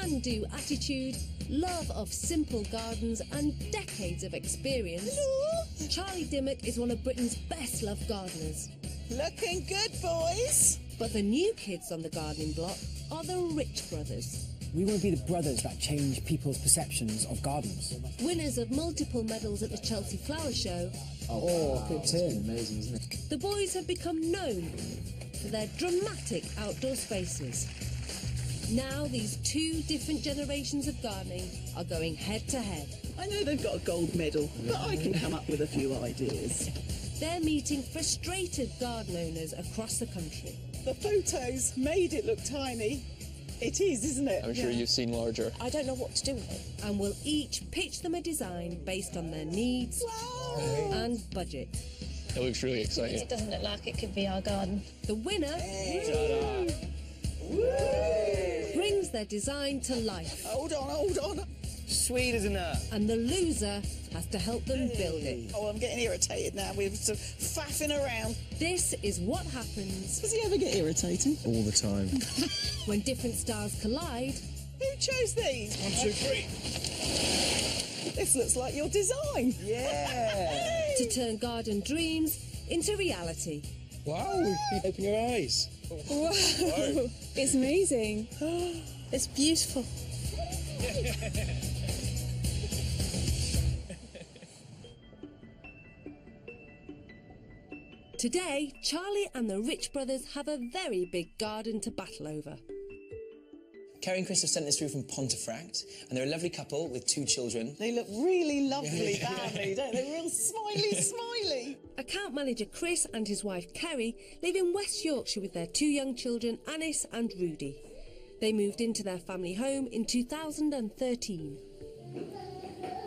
can-do attitude, love of simple gardens and decades of experience, Charlie Dimmock is one of Britain's best-loved gardeners. Looking good, boys. But the new kids on the gardening block are the Rich Brothers. We want to be the brothers that change people's perceptions of gardens. Winners of multiple medals at the Chelsea Flower Show. Oh, good turn. Amazing, isn't it? The boys have become known for their dramatic outdoor spaces. Now these two different generations of gardening are going head-to-head. I know they've got a gold medal, but I can come up with a few ideas. They're meeting frustrated garden owners across the country. The photos made it look tiny. It is, isn't it? I'm sure you've seen larger. I don't know what to do with it. And will each pitch them a design based on their needs and budget. It looks really exciting. It doesn't look like it could be our garden. The winner brings their design to life. Hold on. Sweet as a nut. And the loser has to help them build it. Oh, I'm getting irritated now. We're sort of faffing around. This is what happens Does he ever get irritating? All the time. when different styles collide. Who chose these? 1, 2, 3. This looks like your design. Yeah. To turn garden dreams into reality. Wow, open your eyes. Wow, it's amazing. It's beautiful. Today, Charlie and the Rich Brothers have a very big garden to battle over. Kerry and Chris have sent this through from Pontefract, and they're a lovely couple with 2 children. They look really lovely, family, don't they? Real smiley. Account manager Chris and his wife Kerry live in West Yorkshire with their 2 young children, Anis and Rudy. They moved into their family home in 2013.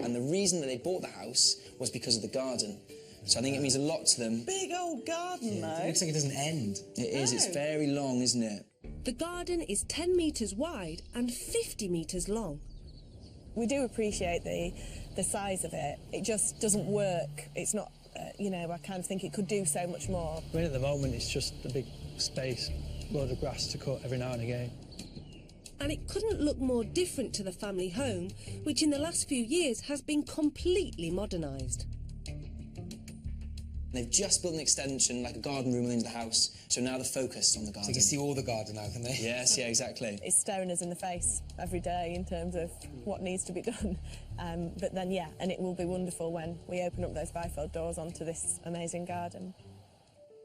And the reason that they bought the house was because of the garden. So I think it means a lot to them. Big old garden, though. It looks like it doesn't end. It is, it's very long, isn't it? The garden is 10 metres wide and 50 metres long. We do appreciate the size of it. It just doesn't work. It's not, I kind of think it could do so much more. I mean, at the moment, it's just a big space, load of grass to cut every now and again. And it couldn't look more different to the family home, which in the last few years has been completely modernised. They've just built an extension, like a garden room within the house, so now they're focused on the So garden. you can see all the garden now, can they? Yes, yeah, exactly. It's staring us in the face every day in terms of what needs to be done. But then, and it will be wonderful when we open up those bifold doors onto this amazing garden.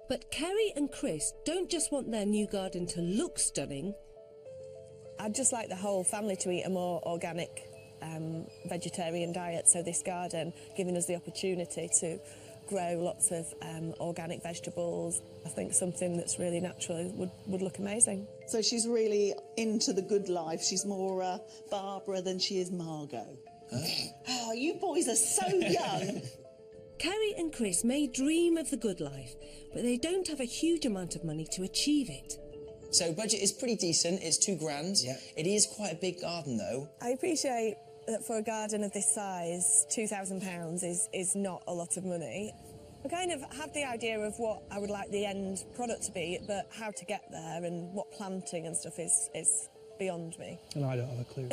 But Kerry and Chris don't just want their new garden to look stunning. I'd just like the whole family to eat a more organic vegetarian diet, so this garden giving us the opportunity to grow lots of organic vegetables. I think something that's really natural would look amazing. So she's really into the good life. She's more Barbara than she is Margot. Oh, you boys are so young. Kerry and Chris may dream of the good life, but they don't have a huge amount of money to achieve it. So budget is pretty decent, it's £2,000. Yeah. It is quite a big garden, though. I appreciate that for a garden of this size, £2,000 is not a lot of money. I kind of have the idea of what I would like the end product to be, but how to get there and what planting and stuff is beyond me. And I don't have a clue.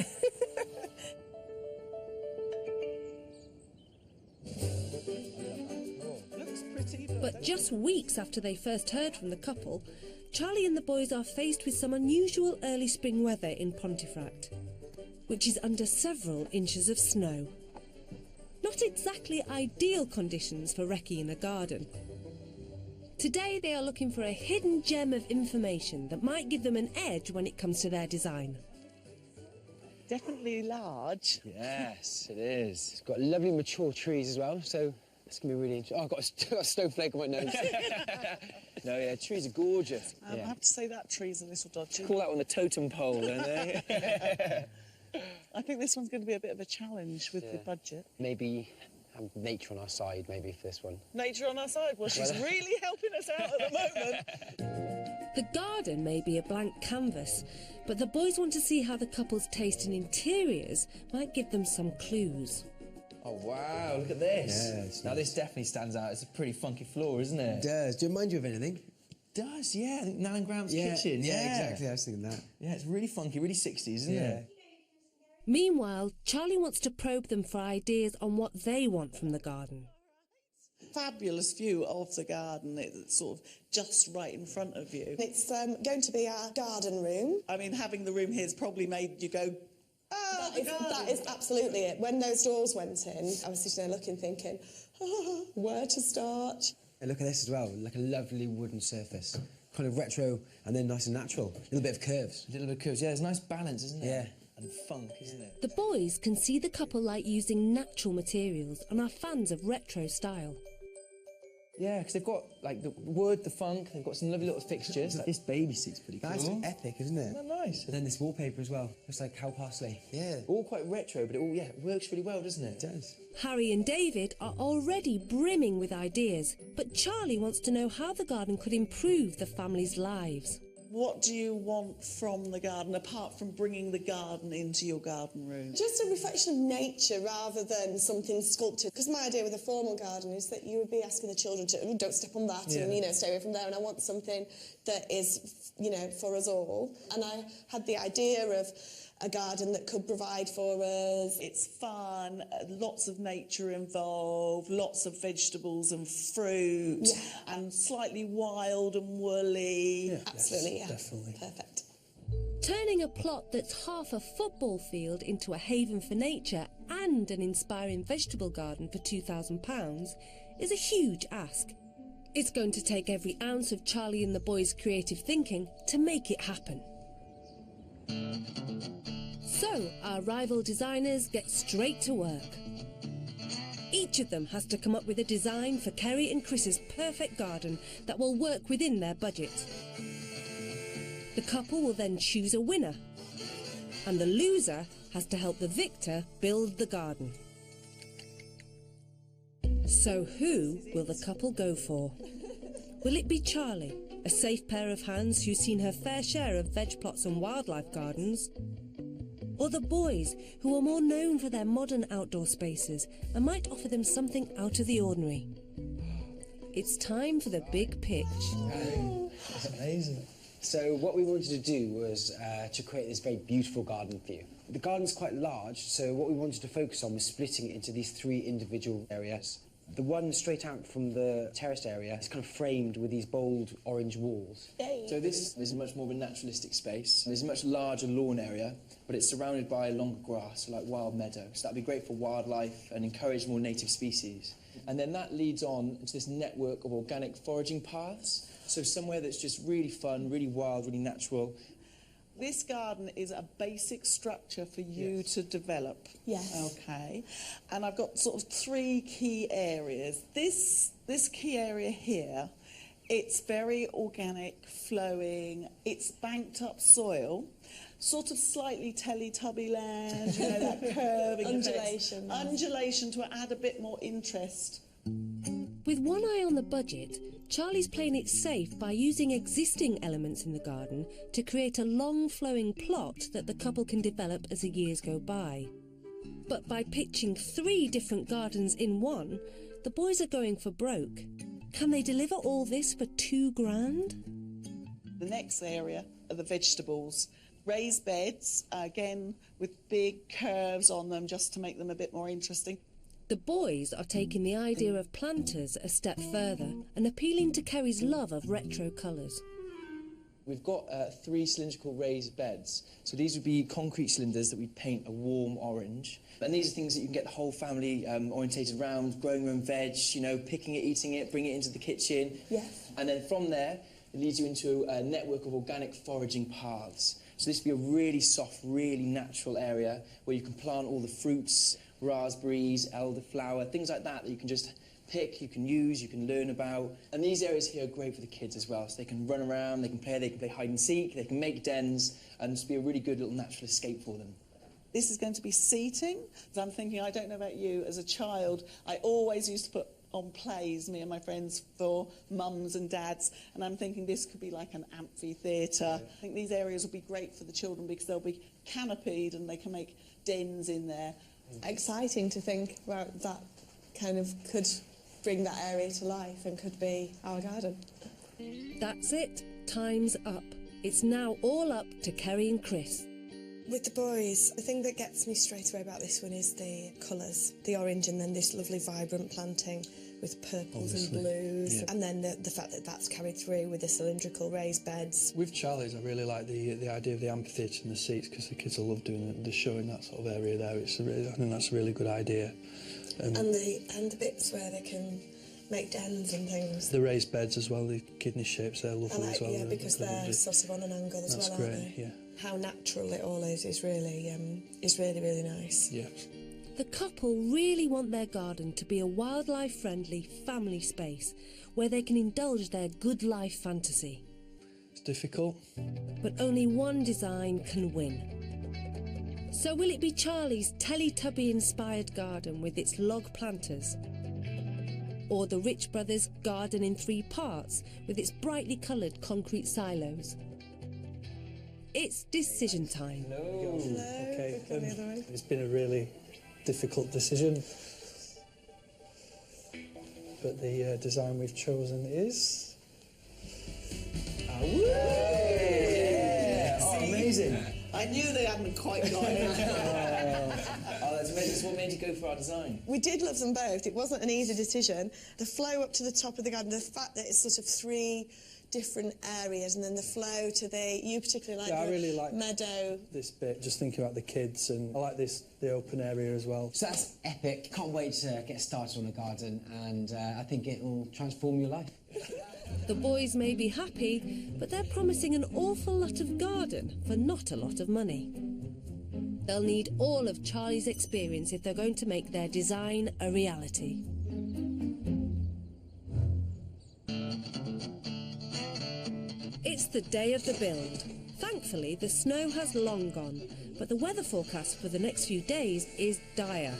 Looks pretty. But just weeks after they first heard from the couple, Charlie and the boys are faced with some unusual early spring weather in Pontefract, which is under several inches of snow. Not exactly ideal conditions for recce in a garden. Today they are looking for a hidden gem of information that might give them an edge when it comes to their design. Definitely large. Yes, it is. It's got lovely mature trees as well, so it's going to be really interesting. Oh, I've got a snowflake on my nose. No, yeah, trees are gorgeous. I have to say that tree's a little dodgy. Call that one the totem pole, don't they? I think this one's going to be a bit of a challenge with the budget. Maybe have nature on our side, maybe, for this one. Nature on our side. Well, she's really helping us out at the moment. The garden may be a blank canvas, but the boys want to see how the couple's taste in interiors might give them some clues. Oh, wow, look at this. Yeah, it's now, nice. this definitely stands out. It's a pretty funky floor, isn't it? It does. Do it remind you of anything? It does, yeah. I think Nan Graham's Yeah, kitchen. yeah, exactly. I was thinking that. Yeah, it's really funky, really 60s, isn't it? Meanwhile, Charlie wants to probe them for ideas on what they want from the garden. Fabulous view of the garden. It's sort of just right in front of you. It's going to be our garden room. I mean, having the room here has probably made you go, oh, That is absolutely it. When those doors went in, I was sitting there looking, thinking, where to start? And look at this as well, like a lovely wooden surface. Kind of retro and then nice and natural. A little bit of curves. A little bit of curves. Yeah, there's a nice balance, isn't there? Yeah. And funk, isn't it? The boys can see the couple like using natural materials and are fans of retro style. Yeah, because they've got, like, the wood, the funk, they've got some lovely little fixtures. This baby seat's pretty cool. That's epic, isn't it? Isn't that nice? And then this wallpaper as well. Looks like cow parsley. Yeah. All quite retro, but it works really well, doesn't it? It does. Harry and David are already brimming with ideas, but Charlie wants to know how the garden could improve the family's lives. what do you want from the garden, apart from bringing the garden into your garden room? Just a reflection of nature rather than something sculpted. Because my idea with a formal garden is that you would be asking the children to, "Oh, don't step on that," and, stay away from there. And I want something that is, for us all. And I had the idea of a garden that could provide for us. It's fun, lots of nature involved, lots of vegetables and fruit, and slightly wild and woolly. Absolutely, definitely. Perfect. Turning a plot that's half a football field into a haven for nature and an inspiring vegetable garden for £2,000 is a huge ask. It's going to take every ounce of Charlie and the boys' creative thinking to make it happen. So, our rival designers get straight to work. Each of them has to come up with a design for Kerry and Chris's perfect garden that will work within their budget. The couple will then choose a winner, and the loser has to help the victor build the garden. So who will the couple go for? Will it be Charlie, a safe pair of hands who's seen her fair share of veg plots and wildlife gardens? Or the boys, who are more known for their modern outdoor spaces and might offer them something out of the ordinary? It's time for the big pitch. That's amazing. So what we wanted to do was to create this very beautiful garden for you. The garden's quite large, so what we wanted to focus on was splitting it into these 3 individual areas. The one straight out from the terraced area is kind of framed with these bold orange walls. So this is much more of a naturalistic space. There's a much larger lawn area, but it's surrounded by longer grass, so like wild meadow. So that'd be great for wildlife and encourage more native species. And then that leads on to this network of organic foraging paths. So somewhere that's just really fun, really wild, really natural. This garden is a basic structure for you to develop. Yes. Okay. And I've got sort of 3 key areas. This key area here, it's very organic, flowing, it's banked up soil, sort of slightly Teletubby land, that curving Undulation. Undulation to add a bit more interest. With one eye on the budget, Charlie's playing it safe by using existing elements in the garden to create a long flowing plot that the couple can develop as the years go by. But by pitching 3 different gardens in one, the boys are going for broke. Can they deliver all this for £2,000? The next area are the vegetables. Raised beds, again with big curves on them just to make them a bit more interesting. The boys are taking the idea of planters a step further and appealing to Kerry's love of retro colours. We've got 3 cylindrical raised beds. So these would be concrete cylinders that we'd paint a warm orange. And these are things that you can get the whole family orientated around, growing your own veg, picking it, eating it, bringing it into the kitchen. Yes. And then from there, it leads you into a network of organic foraging paths. So this would be a really soft, really natural area where you can plant all the fruits, raspberries, elderflower, things like that you can just pick, you can use, you can learn about. And these areas here are great for the kids as well, so they can run around, they can play hide and seek, they can make dens, and this will be a really good little natural escape for them. This is going to be seating. So I'm thinking, I don't know about you, as a child, I always used to put on plays, me and my friends, for mums and dads, and I'm thinking this could be like an amphitheatre. I think these areas will be great for the children because they'll be canopied and they can make dens in there. Exciting to think about that kind of could bring that area to life and could be our garden. That's it. Time's up. It's now all up to Kerry and Chris. With the boys, the thing that gets me straight away about this one is the colours. The orange and then this lovely vibrant planting with purples and blues. Yeah. And then the fact that that's carried through with the cylindrical raised beds. With Charlie's, I really like the idea of the amphitheatre and the seats because the kids will love doing the show in that sort of area there. I think that's a really good idea. And the bits where they can make dens and things. The raised beds as well, the kidney shapes, they're lovely as well. Yeah, because they're sort of on an angle as well, great, aren't they? yeah. How natural it all is really, really nice. Yeah. The couple really want their garden to be a wildlife-friendly family space where they can indulge their good life fantasy. It's difficult. But only one design can win. So will it be Charlie's Teletubby-inspired garden with its log planters? Or the Rich Brothers' garden in 3 parts with its brightly coloured concrete silos? It's decision time. Okay. It's been a really difficult decision. But the design we've chosen is... Yeah! Oh, amazing! I knew they hadn't quite got it. Oh, that's amazing. That's what made you go for our design. We did love them both. It wasn't an easy decision. The flow up to the top of the garden, the fact that it's sort of 3 different areas, and then the flow to you particularly like I really like meadow. This bit, just thinking about the kids, and I like the open area as well. So that's epic. Can't wait to get started on the garden, and I think it will transform your life. The boys may be happy, but they're promising an awful lot of garden for not a lot of money. They'll need all of Charlie's experience if they're going to make their design a reality. It's the day of the build. Thankfully, the snow has long gone, but the weather forecast for the next few days is dire.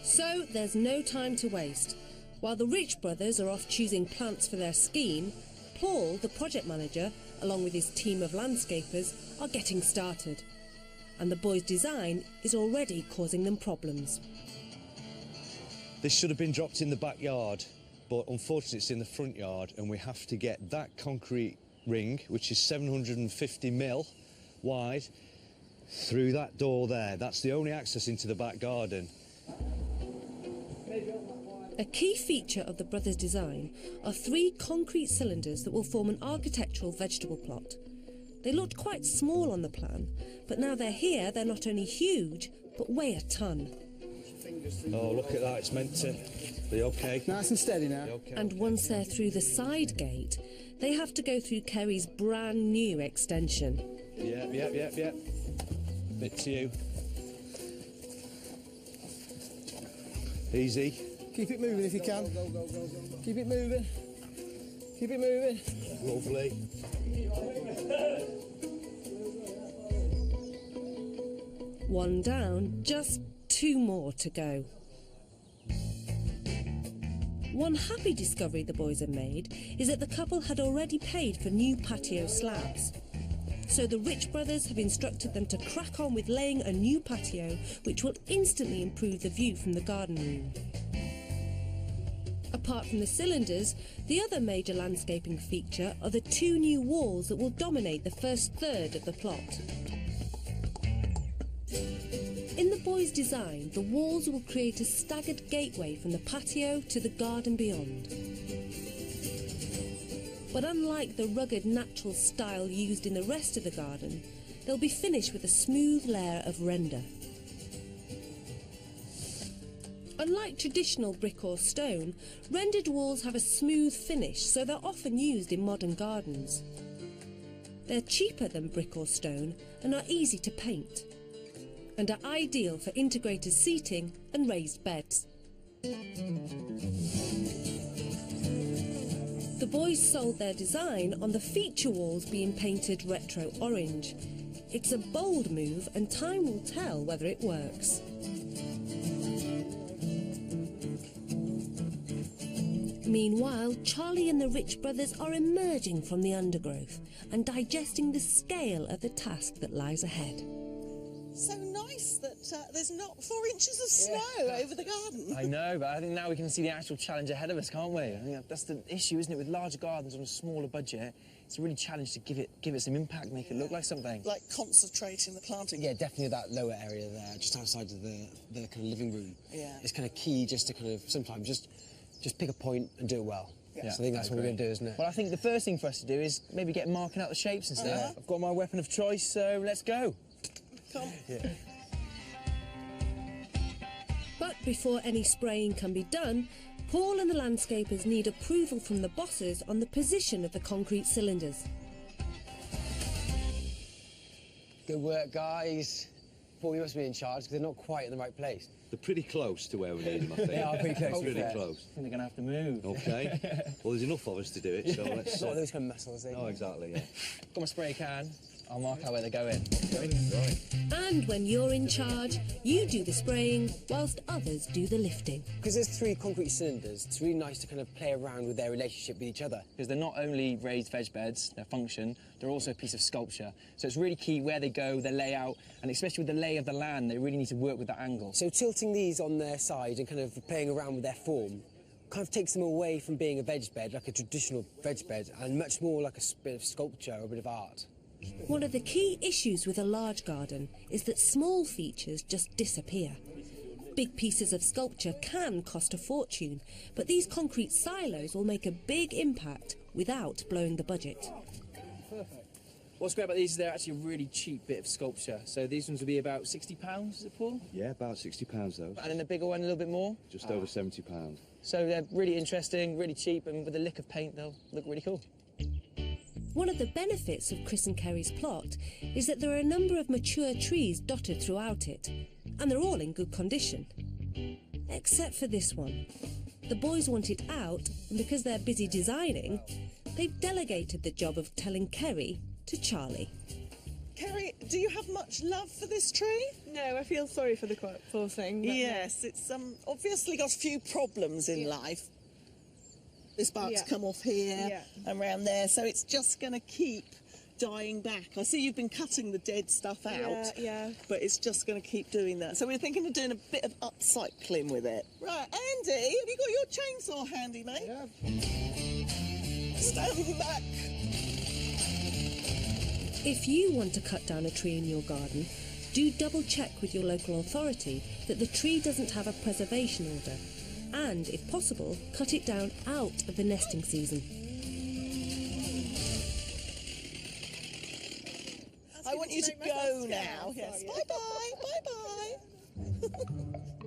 So there's no time to waste. While the Rich Brothers are off choosing plants for their scheme, Paul, the project manager, along with his team of landscapers, are getting started. And the boys' design is already causing them problems. This should have been dropped in the backyard, but unfortunately it's in the front yard, and we have to get that concrete ring, which is 750 mil wide, through that door there. That's the only access into the back garden. A key feature of the brothers' design are 3 concrete cylinders that will form an architectural vegetable plot. They looked quite small on the plan, but now they're here, they're not only huge, but weigh a ton. Oh, look at that, it's meant to be okay. Nice and steady now. Okay. And once they're through the side gate, they have to go through Kerry's brand new extension. Yeah. Bit to you. Easy. Keep it moving if you can. Keep it moving. Keep it moving. Lovely. One down, just 2 more to go. One happy discovery the boys have made is that the couple had already paid for new patio slabs. So the Rich Brothers have instructed them to crack on with laying a new patio, which will instantly improve the view from the garden room. Apart from the cylinders, the other major landscaping feature are the 2 new walls that will dominate the first third of the plot. In the boys' design, the walls will create a staggered gateway from the patio to the garden beyond. But unlike the rugged natural style used in the rest of the garden, they'll be finished with a smooth layer of render. Unlike traditional brick or stone, rendered walls have a smooth finish, so they're often used in modern gardens. They're cheaper than brick or stone and are easy to paint, and are ideal for integrated seating and raised beds. The boys sold their design on the feature walls being painted retro orange. It's a bold move, and time will tell whether it works. Meanwhile, Charlie and the Rich Brothers are emerging from the undergrowth and digesting the scale of the task that lies ahead. So nice that there's not 4 inches of snow over the garden. I know, but I think now we can see the actual challenge ahead of us, can't we? I think that's the issue, isn't it? With larger gardens on a smaller budget, it's a really challenge to give it some impact, make it look like something. Like concentrating the planting. Yeah, definitely that lower area there, just outside of the kind of living room. Yeah. It's kind of key just to kind of sometimes just pick a point and do it well. Yeah, so I think that's what we're going to do, isn't it? Well, I think the first thing for us to do is maybe get marking out the shapes and stuff. I've got my weapon of choice, so let's go. Come. Yeah. But before any spraying can be done, Paul and the landscapers need approval from the bosses on the position of the concrete cylinders. Good work, guys. Paul, you must be in charge because they're not quite in the right place. They're pretty close to where we need them, I think. They are pretty close. Really Yeah. close. I think they're going to have to move. Okay. Well, there's enough of us to do it, so let's... Not those kind of muscles, Oh, exactly, yeah. Got my spray can. I'll mark out where they're going. Right. And when you're in charge, you do the spraying whilst others do the lifting. Because there's 3 concrete cylinders, it's really nice to kind of play around with their relationship with each other. Because they're not only raised veg beds, their function, they're also a piece of sculpture. So it's really key where they go, their layout, and especially with the lay of the land, they really need to work with that angle. So tilting these on their side and kind of playing around with their form kind of takes them away from being a veg bed, like a traditional veg bed, and much more like a bit of sculpture or a bit of art. One of the key issues with a large garden is that small features just disappear. Big pieces of sculpture can cost a fortune, but these concrete silos will make a big impact without blowing the budget. What's great about these is they're actually a really cheap bit of sculpture. So these ones will be about £60, is it, Paul? Yeah, about £60 those. And then the bigger one a little bit more. Just over £70. So they're really interesting, really cheap, and with a lick of paint, they'll look really cool. One of the benefits of Chris and Kerry's plot is that there are a number of mature trees dotted throughout it, and they're all in good condition. Except for this one. The boys want it out, and because they're busy designing, they've delegated the job of telling Kerry to Charlie. Kerry, do you have much love for this tree? No, I feel sorry for the poor thing. but Yes, it's obviously got a few problems in life. This bark's come off here and around there, so it's just going to keep dying back. I see you've been cutting the dead stuff out, but it's just going to keep doing that. So we're thinking of doing a bit of upcycling with it. Right, Andy, have you got your chainsaw handy, mate? Yeah. Stand back. If you want to cut down a tree in your garden, do double check with your local authority that the tree doesn't have a preservation order, and, if possible, cut it down out of the nesting season. I want you to go now. Yes, bye-bye, bye-bye.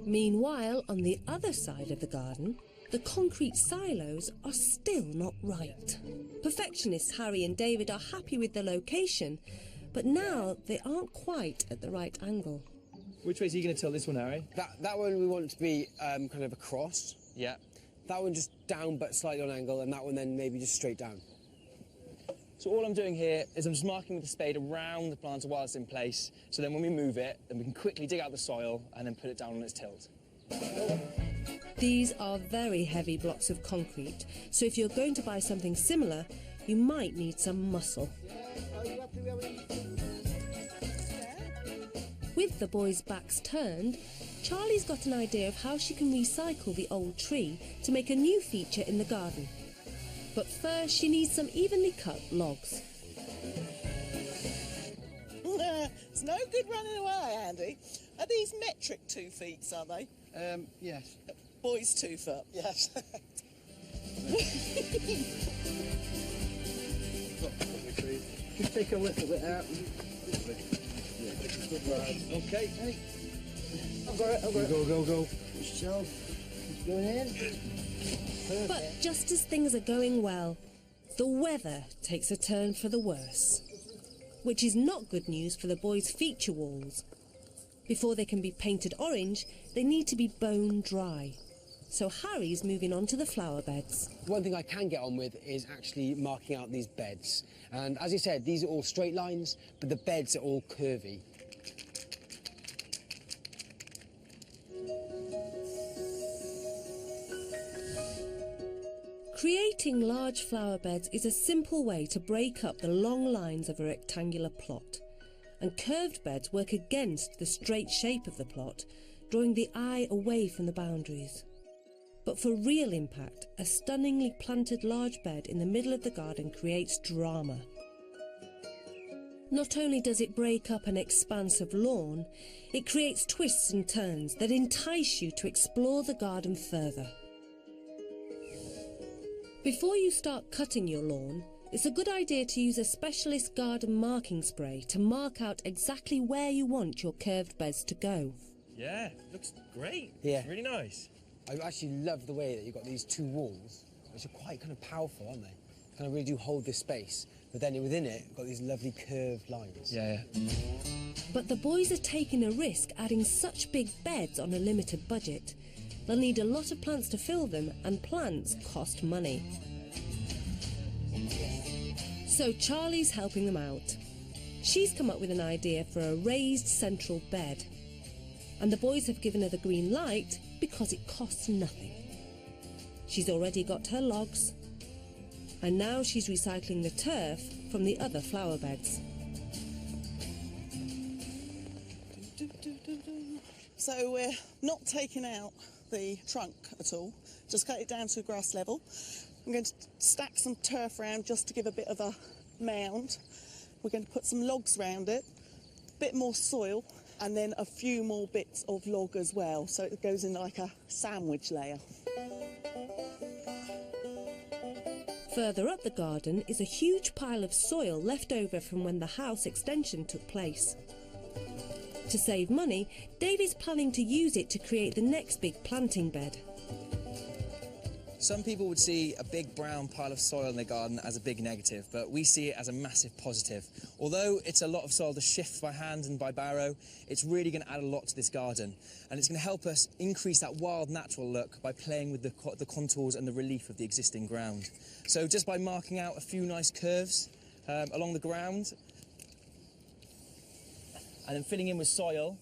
Meanwhile, on the other side of the garden, the concrete silos are still not right. Perfectionists Harry and David are happy with the location, but now they aren't quite at the right angle. Which way is he going to tilt this one, Harry? That one we want to be kind of across. Yeah. That one just down but slightly on angle, and that one then maybe just straight down. So all I'm doing here is I'm just marking with the spade around the planter while it's in place, so then when we move it, then we can quickly dig out the soil and then put it down on its tilt. These are very heavy blocks of concrete, so if you're going to buy something similar, you might need some muscle. With the boys' backs turned, Charlie's got an idea of how she can recycle the old tree to make a new feature in the garden. But first, she needs some evenly cut logs. It's no good running away, Andy. Are these metric 2 feet, are they? Yes. Boys 2 foot. Yes. Just take a little bit out. Okay. I've got it. Go. So, it's going in. Perfect. But just as things are going well, the weather takes a turn for the worse, which is not good news for the boys' feature walls. Before they can be painted orange, they need to be bone dry. So Harry's moving on to the flower beds. One thing I can get on with is actually marking out these beds. And as you said, these are all straight lines, but the beds are all curvy. Creating large flower beds is a simple way to break up the long lines of a rectangular plot. and curved beds work against the straight shape of the plot, drawing the eye away from the boundaries. But for real impact, a stunningly planted large bed in the middle of the garden creates drama. Not only does it break up an expanse of lawn, it creates twists and turns that entice you to explore the garden further. Before you start cutting your lawn, it's a good idea to use a specialist garden marking spray to mark out exactly where you want your curved beds to go. Yeah, looks great. Yeah. It's really nice. I actually love the way that you've got these two walls, which are quite kind of powerful, aren't they? Kind of really do hold this space. But then within it, you've got these lovely curved lines. Yeah. But the boys are taking a risk adding such big beds on a limited budget. They'll need a lot of plants to fill them, and plants cost money. So Charlie's helping them out. She's come up with an idea for a raised central bed. And the boys have given her the green light because it costs nothing. She's already got her logs, and now she's recycling the turf from the other flower beds. So we're not taking out the trunk at all, just cut it down to grass level. I'm going to stack some turf around just to give a bit of a mound. We're going to put some logs around it, a bit more soil, and then a few more bits of log as well, so it goes in like a sandwich layer. Further up the garden is a huge pile of soil left over from when the house extension took place. To save money, Dave is planning to use it to create the next big planting bed. Some people would see a big brown pile of soil in their garden as a big negative, but we see it as a massive positive. Although it's a lot of soil to shift by hand and by barrow, it's really going to add a lot to this garden. And it's going to help us increase that wild, natural look by playing with the contours and the relief of the existing ground. So just by marking out a few nice curves along the ground, and then filling in with soil,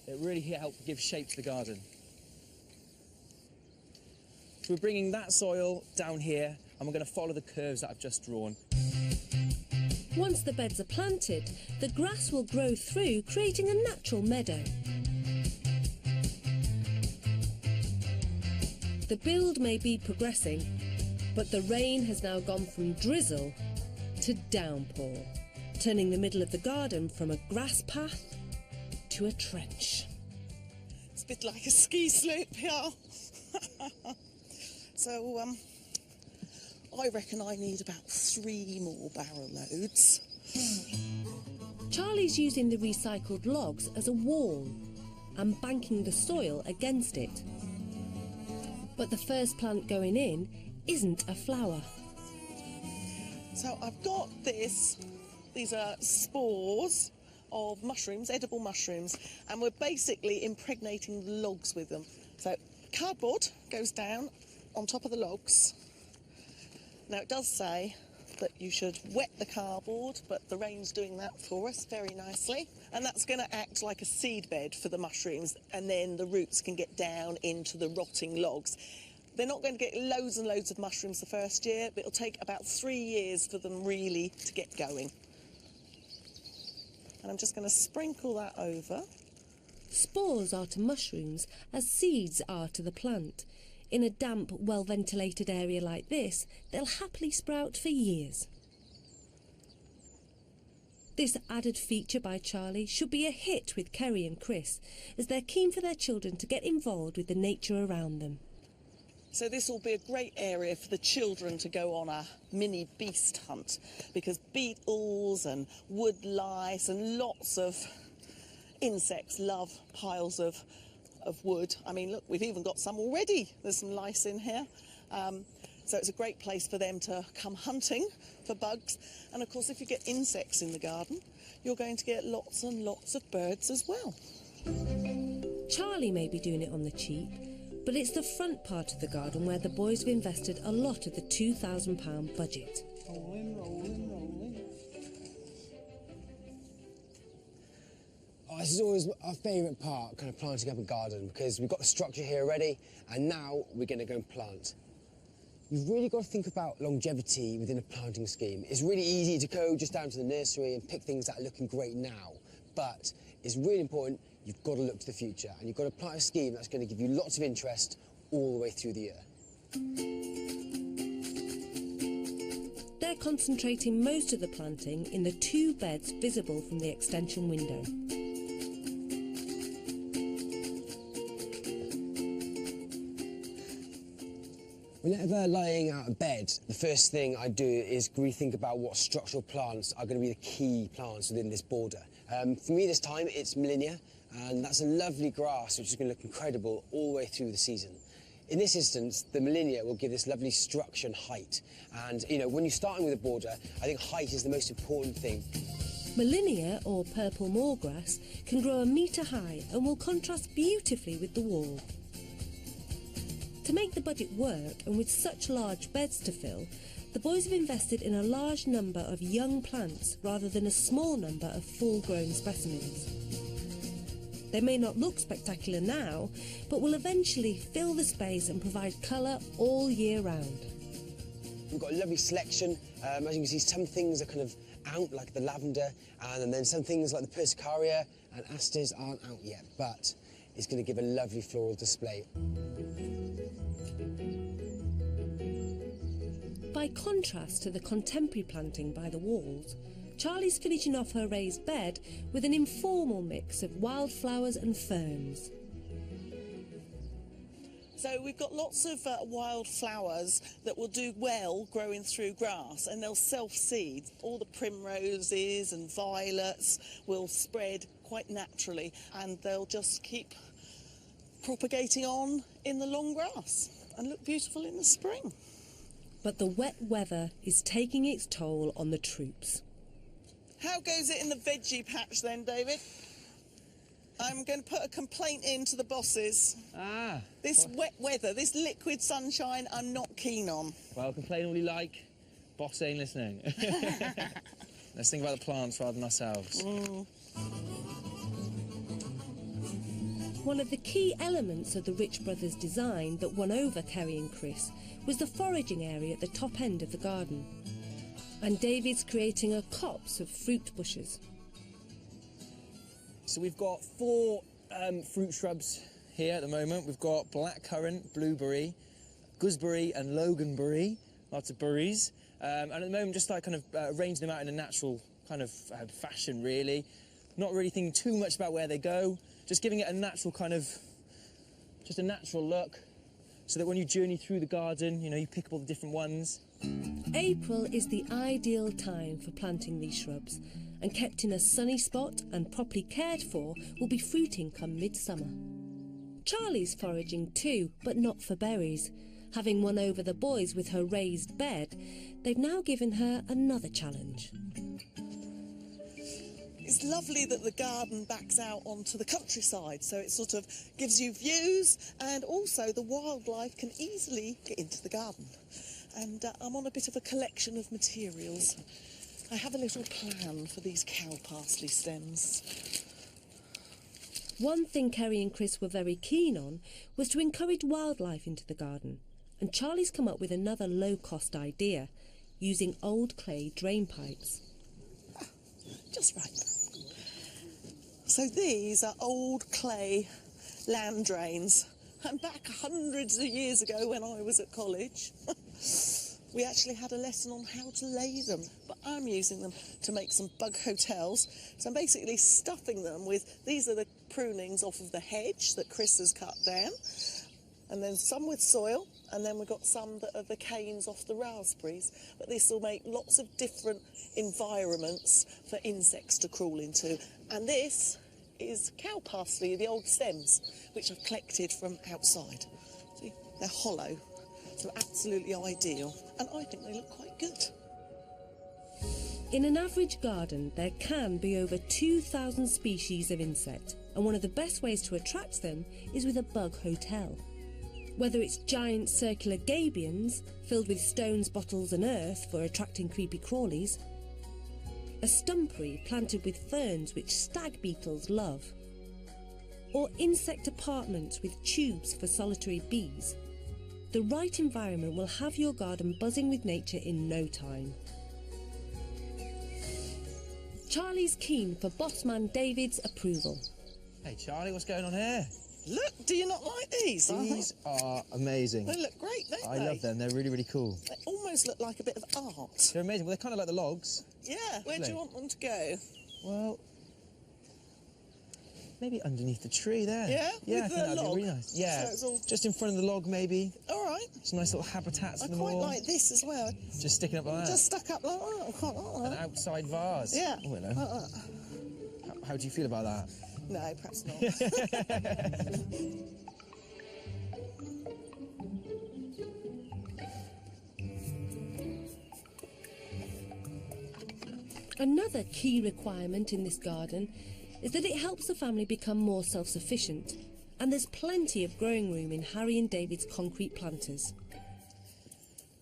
it really helped give shape to the garden. So we're bringing that soil down here, and we're going to follow the curves that I've just drawn. Once the beds are planted, the grass will grow through, creating a natural meadow. The build may be progressing, but the rain has now gone from drizzle to downpour, turning the middle of the garden from a grass path to a trench. It's a bit like a ski slope here. So, I reckon I need about 3 more barrel loads. Charlie's using the recycled logs as a wall and banking the soil against it. But the first plant going in isn't a flower. So I've got this. These are spores of mushrooms, edible mushrooms, and we're basically impregnating the logs with them. So cardboard goes down on top of the logs. Now it does say that you should wet the cardboard, but the rain's doing that for us very nicely. And that's going to act like a seed bed for the mushrooms, and then the roots can get down into the rotting logs. They're not going to get loads and loads of mushrooms the first year, but it'll take about 3 years for them really to get going. And I'm just going to sprinkle that over. Spores are to mushrooms as seeds are to the plant. In a damp, well-ventilated area like this, they'll happily sprout for years. This added feature by Charlie should be a hit with Kerry and Chris, as they're keen for their children to get involved with the nature around them. So this will be a great area for the children to go on a mini beast hunt, because beetles and wood lice and lots of insects love piles of wood. I mean, look, we've even got some already. There's some lice in here. So it's a great place for them to come hunting for bugs. And of course, if you get insects in the garden, you're going to get lots and lots of birds as well. Charlie may be doing it on the cheap, but it's the front part of the garden where the boys have invested a lot of the £2,000 budget. Rolling, rolling, rolling. Oh, this is always our favourite part, kind of planting up a garden, because we've got the structure here already, and now we're going to go and plant. You've really got to think about longevity within a planting scheme. It's really easy to go just down to the nursery and pick things that are looking great now, but it's really important, you've got to look to the future, and you've got to plant a scheme that's going to give you lots of interest all the way through the year. They're concentrating most of the planting in the 2 beds visible from the extension window. Whenever laying out a bed, the first thing I do is rethink about what structural plants are going to be the key plants within this border. For me this time it's Molinia, and that's a lovely grass which is going to look incredible all the way through the season. In this instance, the Molinia will give this lovely structure and height. And, you know, when you're starting with a border, I think height is the most important thing. Molinia, or purple moorgrass, can grow a metre high and will contrast beautifully with the wall. To make the budget work, and with such large beds to fill, the boys have invested in a large number of young plants rather than a small number of full-grown specimens. They may not look spectacular now, but will eventually fill the space and provide colour all year round. We've got a lovely selection. As you can see, some things are kind of out, like the lavender, and then some things like the persicaria and asters aren't out yet, but it's going to give a lovely floral display. By contrast to the contemporary planting by the walls, Charlie's finishing off her raised bed with an informal mix of wildflowers and ferns. So we've got lots of wild flowers that will do well growing through grass, and they'll self-seed. All the primroses and violets will spread quite naturally, and they'll just keep propagating on in the long grass and look beautiful in the spring. But the wet weather is taking its toll on the troops. How goes it in the veggie patch then, David? I'm going to put a complaint in to the bosses. This wet weather, this liquid sunshine, I'm not keen on. Well, complain all you like. Boss ain't listening. Let's think about the plants rather than ourselves. One of the key elements of the Rich Brothers' design that won over Kerry and Chris was the foraging area at the top end of the garden. And David's creating a copse of fruit bushes. So we've got 4 fruit shrubs here at the moment. We've got blackcurrant, blueberry, gooseberry and loganberry, lots of berries. And at the moment just like kind of arranging them out in a natural kind of fashion really. Not really thinking too much about where they go, just giving it a natural kind of, just a natural look, so that when you journey through the garden, you know, you pick up all the different ones. April is the ideal time for planting these shrubs, and kept in a sunny spot and properly cared for will be fruiting come midsummer. Charlie's foraging too, but not for berries. Having won over the boys with her raised bed, they've now given her another challenge. It's lovely that the garden backs out onto the countryside, so it sort of gives you views, and also the wildlife can easily get into the garden. And I'm on a bit of a collection of materials. I have a little plan for these cow parsley stems. One thing Kerry and Chris were very keen on was to encourage wildlife into the garden, and Charlie's come up with another low-cost idea, using old clay drain pipes. Just right. So these are old clay land drains, and back hundreds of years ago when I was at college, we actually had a lesson on how to lay them, but I'm using them to make some bug hotels. So I'm basically stuffing them with, these are the prunings off of the hedge that Chris has cut down, and then some with soil, and then we've got some that are the canes off the raspberries. But this will make lots of different environments for insects to crawl into. And this is cow parsley, the old stems, which I've collected from outside. See, they're hollow, so absolutely ideal. And I think they look quite good. In an average garden, there can be over 2,000 species of insect, and one of the best ways to attract them is with a bug hotel. Whether it's giant circular gabions filled with stones, bottles and earth for attracting creepy crawlies, a stumpery planted with ferns which stag beetles love, or insect apartments with tubes for solitary bees, The right environment will have your garden buzzing with nature in no time. Charlie's keen for bossman David's approval. Hey Charlie, what's going on here? Look, do you not like these? These are amazing. They look great, don't I they? love them, they're really, really cool. They almost look like a bit of art. They're amazing, well they're kind of like the logs. Yeah, where do you want them to go? Well, maybe underneath the tree there. Yeah? Yeah, I With think the that'd log? be really nice. Yeah, So it's all- just in front of the log maybe. All right. Some nice little habitats I for them quite all. like this as well. Just sticking up like that. Just stuck up like that. I quite like An that. outside vase. Yeah. Oh, hello. Like that. How do you feel about that? No, perhaps not. Another key requirement in this garden is that it helps the family become more self-sufficient, and there's plenty of growing room in Harry and David's concrete planters.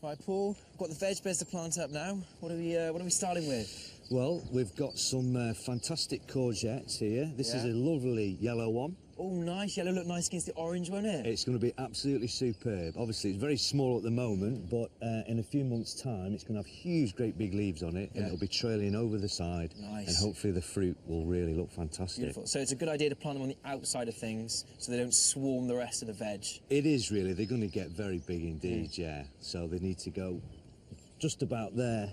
Right, Paul, we've got the veg beds to plant up now. What are we starting with? Well, we've got some fantastic courgettes here. This is a lovely yellow one. Oh, nice. Yellow look nice against the orange, won't it? It's going to be absolutely superb. Obviously, it's very small at the moment, but in a few months' time, it's going to have huge, great big leaves on it, and it'll be trailing over the side. Nice. And hopefully the fruit will really look fantastic. Beautiful. So it's a good idea to plant them on the outside of things so they don't swarm the rest of the veg. It is really. They're going to get very big indeed, yeah. So they need to go just about there.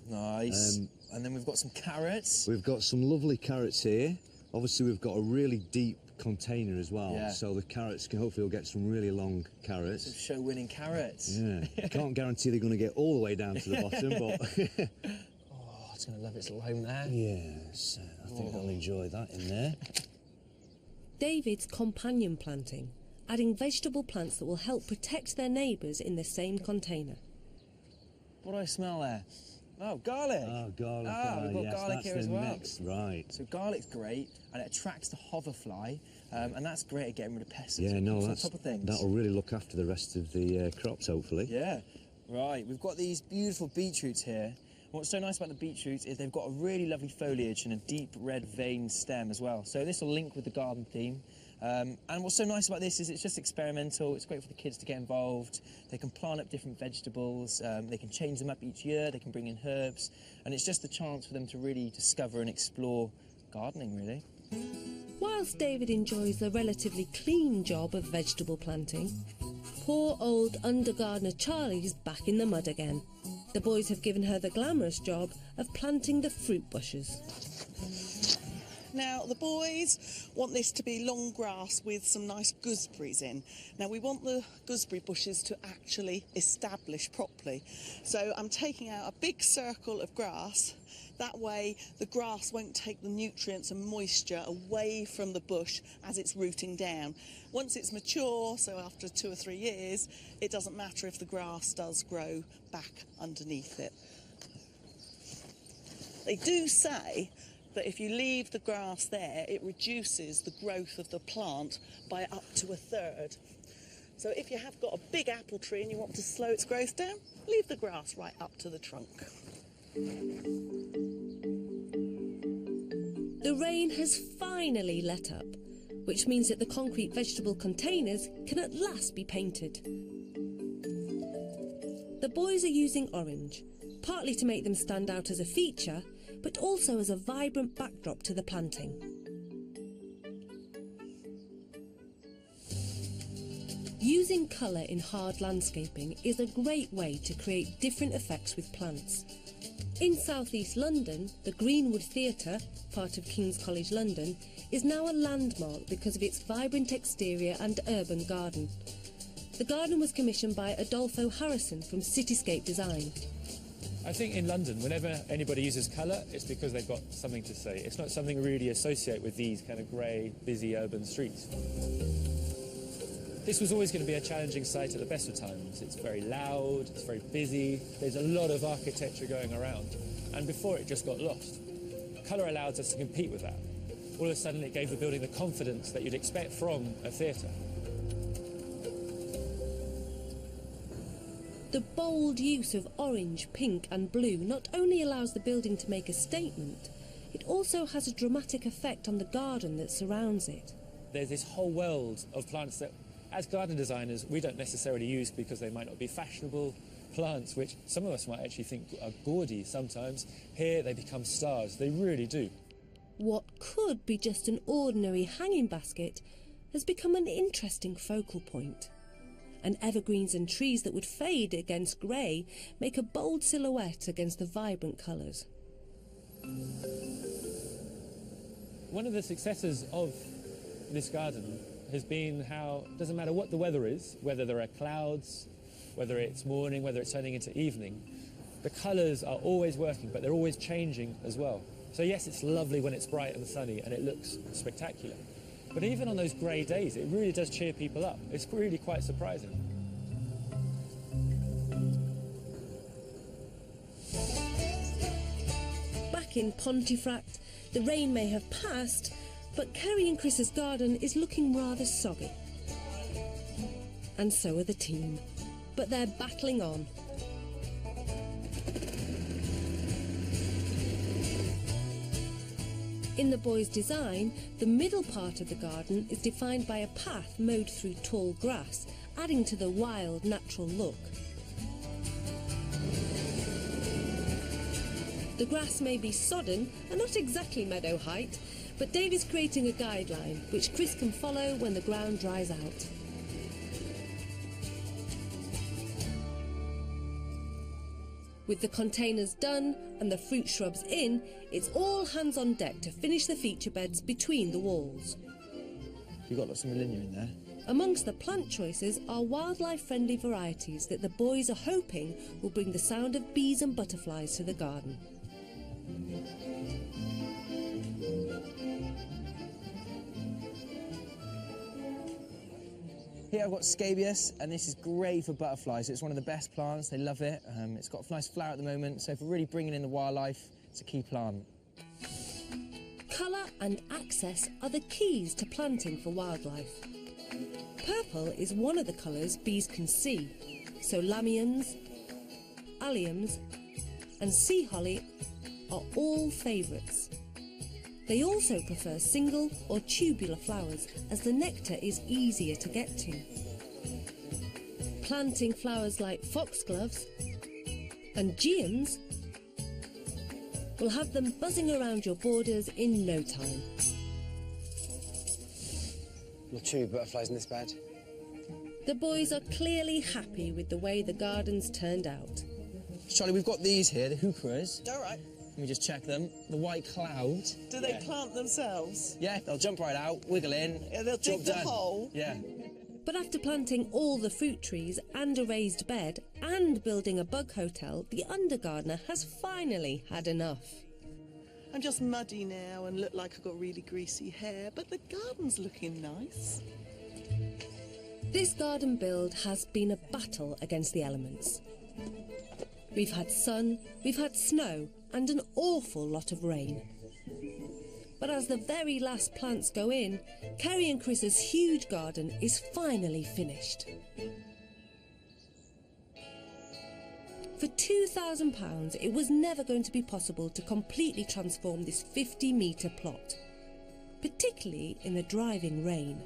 Nice. And then we've got some carrots. We've got some lovely carrots here. Obviously, we've got a really deep container as well, so the carrots can hopefully will get some really long carrots. Some show-winning carrots. Yeah, can't guarantee they're going to get all the way down to the bottom, but Oh, it's going to love its little home there. yes, I think they'll enjoy that in there. David's companion planting, adding vegetable plants that will help protect their neighbours in the same container. What do I smell there? Oh, garlic. Oh, garlic. We've got yes, garlic that's here the as well. next, right. So garlic's great, and it attracts the hoverfly, and that's great at getting rid of pests. Yeah, no, It's on that's, top of things. that'll really look after the rest of the crops, hopefully. Yeah, right. We've got these beautiful beetroots here. What's so nice about the beetroots is they've got a really lovely foliage and a deep red veined stem as well. So this will link with the garden theme. And what's so nice about this is it's just experimental. It's great for the kids to get involved. They can plant up different vegetables. They can change them up each year. They can bring in herbs. And it's just a chance for them to really discover and explore gardening, really. Whilst David enjoys the relatively clean job of vegetable planting, poor old under-gardener Charlie's back in the mud again. The boys have given her the glamorous job of planting the fruit bushes. Now, the boys want this to be long grass with some nice gooseberries in. Now, we want the gooseberry bushes to actually establish properly. So I'm taking out a big circle of grass. That way, the grass won't take the nutrients and moisture away from the bush as it's rooting down. Once it's mature, so after 2 or 3 years, it doesn't matter if the grass does grow back underneath it. They do say that if you leave the grass there, it reduces the growth of the plant by up to 1/3. So if you have got a big apple tree and you want to slow its growth down, leave the grass right up to the trunk. The rain has finally let up, which means that the concrete vegetable containers can at last be painted. The boys are using orange, partly to make them stand out as a feature, but also as a vibrant backdrop to the planting. Using colour in hard landscaping is a great way to create different effects with plants. In South East London, the Greenwood Theatre, part of King's College London, is now a landmark because of its vibrant exterior and urban garden. The garden was commissioned by Adolfo Harrison from Cityscape Design. I think in London, whenever anybody uses colour, it's because they've got something to say. It's not something we really associate with these kind of grey, busy urban streets. This was always going to be a challenging site at the best of times. It's very loud, it's very busy, there's a lot of architecture going around, and before it just got lost. Colour allowed us to compete with that. All of a sudden it gave the building the confidence that you'd expect from a theatre. The bold use of orange, pink and blue not only allows the building to make a statement, it also has a dramatic effect on the garden that surrounds it. There's this whole world of plants that as garden designers, we don't necessarily use, because they might not be fashionable, plants which some of us might actually think are gaudy sometimes. Here they become stars, they really do. What could be just an ordinary hanging basket has become an interesting focal point. And evergreens and trees that would fade against grey make a bold silhouette against the vibrant colours. One of the successes of this garden has been how it doesn't matter what the weather is, whether there are clouds, whether it's morning, whether it's turning into evening, the colours are always working, but they're always changing as well. So yes, it's lovely when it's bright and sunny and it looks spectacular. But even on those grey days, it really does cheer people up. It's really quite surprising. Back in Pontefract, the rain may have passed, but Kerry and Chris's garden is looking rather soggy. And so are the team. But they're battling on. In the boys' design, the middle part of the garden is defined by a path mowed through tall grass, adding to the wild, natural look. The grass may be sodden and not exactly meadow height, but Dave is creating a guideline which Chris can follow when the ground dries out. With the containers done and the fruit shrubs in, it's all hands on deck to finish the feature beds between the walls. You've got lots of Molinia in there. Amongst the plant choices are wildlife-friendly varieties that the boys are hoping will bring the sound of bees and butterflies to the garden. Here I've got scabious, and this is great for butterflies. It's one of the best plants, they love it. It's got a nice flower at the moment, so if we're really bringing in the wildlife, it's a key plant. Colour and access are the keys to planting for wildlife. Purple is one of the colours bees can see, so lamians, alliums and sea holly are all favourites. They also prefer single or tubular flowers, as the nectar is easier to get to. Planting flowers like foxgloves and geums will have them buzzing around your borders in no time. Not true butterflies in this bed. The boys are clearly happy with the way the garden's turned out. Charlie, we've got these here, the heucheras. All right. Let me just check them. The white cloud. Do they plant themselves? Yeah, they'll jump right out, wiggle in. Yeah, they'll dig the hole. Yeah. But after planting all the fruit trees and a raised bed and building a bug hotel, the undergardener has finally had enough. I'm just muddy now and look like I've got really greasy hair, but the garden's looking nice. This garden build has been a battle against the elements. We've had sun, we've had snow, and an awful lot of rain. But as the very last plants go in, Kerry and Chris's huge garden is finally finished. For £2,000, it was never going to be possible to completely transform this 50-metre plot, particularly in the driving rain.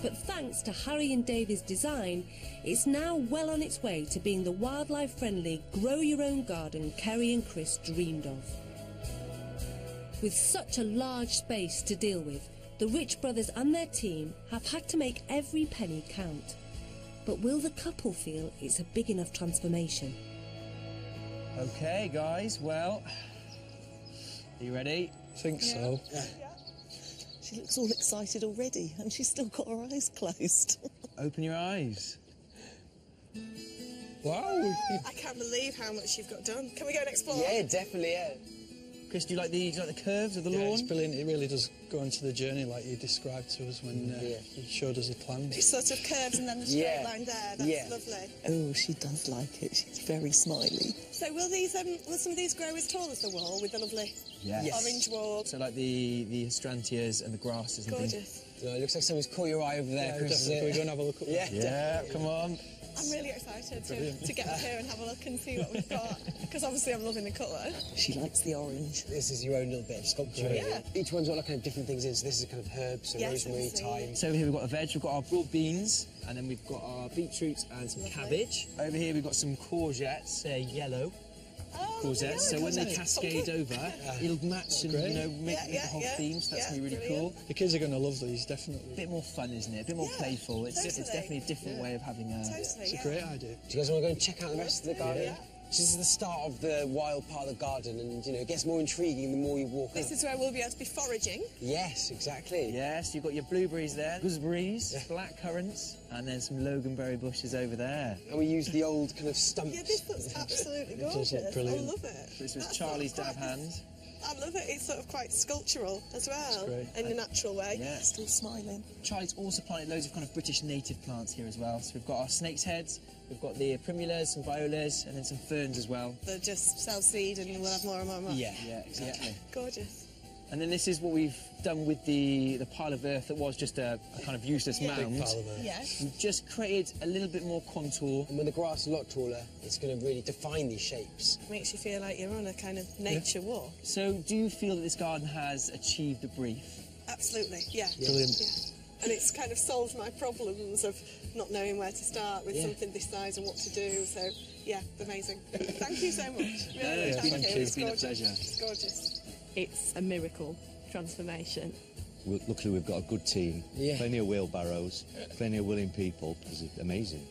But thanks to Harry and David's design, it's now well on its way to being the wildlife-friendly, grow-your-own-garden Kerry and Chris dreamed of. With such a large space to deal with, the Rich brothers and their team have had to make every penny count. But will the couple feel it's a big enough transformation? Okay, guys, well, are you ready? I think so. Yeah. She looks all excited already, and she's still got her eyes closed. Open your eyes. Wow. I can't believe how much you've got done. Can we go and explore? Yeah, definitely, yeah. Chris, do you like the curves of the Yeah, lawn? it's brilliant. It really does go into the journey like you described to us when you showed us the plans. It's sort of curves and then the straight line there. That's lovely. Oh, she does like it. She's very smiley. So will some of these grow as tall as the wall with the lovely orange wall? So like the hydrangeas and the grasses and things. Gorgeous. So it looks like someone's caught your eye over there, Yeah, Chris. definitely. Can we go and have a look at that? Yeah, come on. I'm really excited to get up here and have a look and see what we've got, because obviously I'm loving the colour. She likes the orange. This is your own little bit of sculpture. Yeah. Each one's got like kind of different things in, so this is kind of herbs, so Yes, rosemary, I see. thyme. So over here we've got a veg, we've got our broad beans, and then we've got our beetroot and some cabbage. Over here we've got some courgettes, they're yellow. Courgettes, so when they cascade over, it'll match and, you know, make the whole theme, so that's going to be really cool. The kids are going to love these, definitely. A bit more fun, isn't it? A bit more playful. It's definitely a different way of having a... It's a great idea. Do you guys want to go and check out the rest of the garden? This is the start of the wild part of the garden, and you know it gets more intriguing the more you walk. This is where we'll be able to be foraging. Yes, exactly. Yes, you've got your blueberries there, gooseberries, black currants, and then some loganberry bushes over there. And we use the old kind of stumps. Yeah, this looks absolutely gorgeous. brilliant. I love it. This was Charlie's dab hand. I love it. It's sort of quite sculptural as well, great. in a natural way. Yeah. Still smiling. Charlie's also planted loads of kind of British native plants here as well. So we've got our snake's heads, we've got the primulas, some violas, and then some ferns as well. They'll just sell seed and we'll have more and more and more. Yeah, exactly. Gorgeous. And then this is what we've done with the pile of earth that was just a kind of useless mound. Pile of earth. Yes. We've just created a little bit more contour. And when the grass is a lot taller, it's going to really define these shapes. Makes you feel like you're on a kind of nature walk. So do you feel that this garden has achieved a brief? Absolutely, yeah. Brilliant. Yeah. And it's kind of solved my problems of not knowing where to start with something this size and what to do. So, yeah, amazing. Thank you so much. Really, it's been It's a gorgeous. pleasure. It's gorgeous. It's a miracle transformation. Luckily, we've got a good team. Yeah. Plenty of wheelbarrows, plenty of willing people. It's amazing.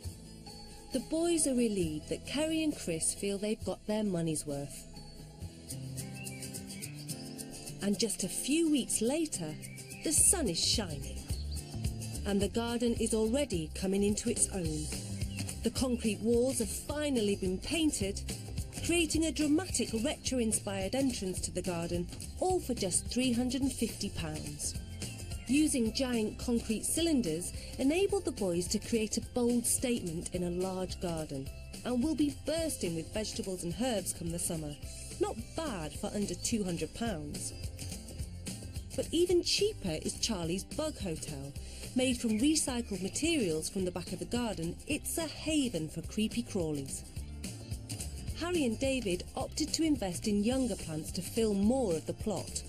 The boys are relieved that Kerry and Chris feel they've got their money's worth. And just a few weeks later, the sun is shining. And the garden is already coming into its own. The concrete walls have finally been painted, creating a dramatic retro-inspired entrance to the garden, all for just £350. Using giant concrete cylinders enabled the boys to create a bold statement in a large garden, and will be bursting with vegetables and herbs come the summer. Not bad for under £200. But even cheaper is Charlie's Bug Hotel. Made from recycled materials from the back of the garden, it's a haven for creepy crawlies. Harry and David opted to invest in younger plants to fill more of the plot.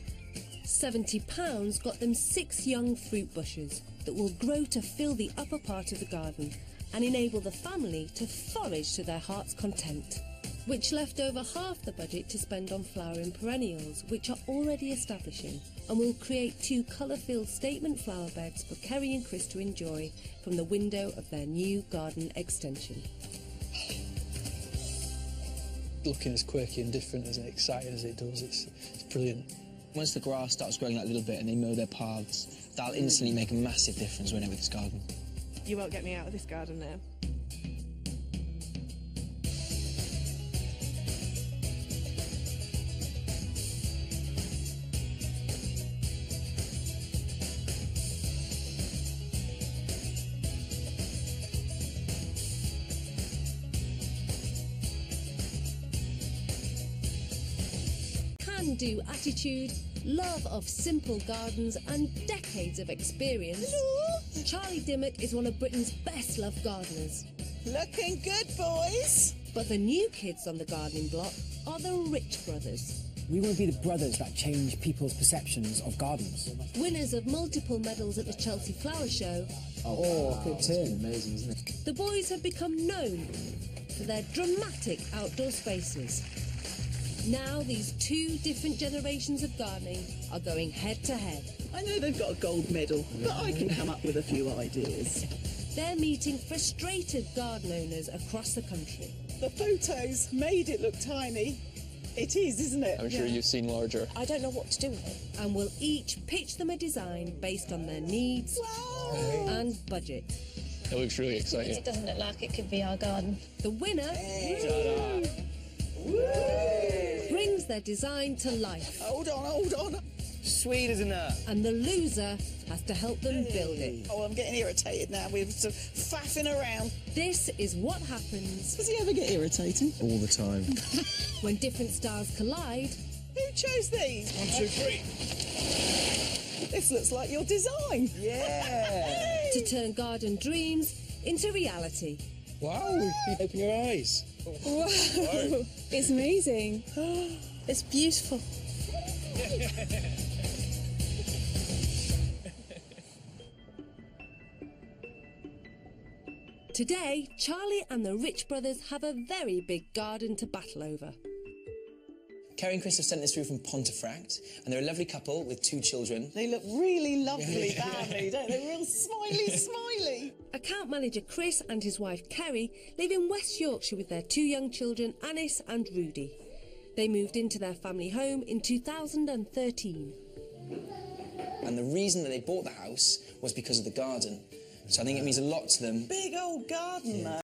£70 got them 6 young fruit bushes that will grow to fill the upper part of the garden and enable the family to forage to their heart's content, which left over half the budget to spend on flowering perennials, which are already establishing, and will create 2 colour-filled statement flower beds for Kerry and Chris to enjoy from the window of their new garden extension. Looking as quirky and different as exciting as it does, it's brilliant. Once the grass starts growing that little bit and they mow their paths, that'll instantly make a massive difference when with this garden. You won't get me out of this garden now. Can-do attitude, love of simple gardens and decades of experience. Charlie Dimmock is one of Britain's best-loved gardeners. Looking good, boys. But the new kids on the gardening block are the Rich Brothers. We want to be the brothers that change people's perceptions of gardens. Winners of multiple medals at the Chelsea Flower Show. Oh, good turn. Amazing, isn't it? The boys have become known for their dramatic outdoor spaces. Now these 2 different generations of gardening are going head-to-head. I know they've got a gold medal, but I can come up with a few ideas. They're meeting frustrated garden owners across the country. The photos made it look tiny. It is, isn't it? I'm sure you've seen larger. I don't know what to do with it. And will each pitch them a design based on their needs and budget. It looks really exciting. It doesn't look like it could be our garden. The winner brings their design to life. Hold on. Sweet as a nut. And the loser has to help them build it. Oh, I'm getting irritated now. We're sort of faffing around. This is what happens. Does he ever get irritating? All the time. When different stars collide. Who chose these? 1, 2, 3. This looks like your design. Yeah. To turn garden dreams into reality. Wow, open your eyes. Wow, it's amazing. It's beautiful. Today, Charlie and the Rich brothers have a very big garden to battle over. Kerry and Chris have sent this through from Pontefract, and they're a lovely couple with 2 children. They look really lovely family, don't they? Real smiley. Account manager Chris and his wife Kerry live in West Yorkshire with their 2 young children, Anis and Rudy. They moved into their family home in 2013. And the reason that they bought the house was because of the garden. So I think it means a lot to them. Big old garden, though.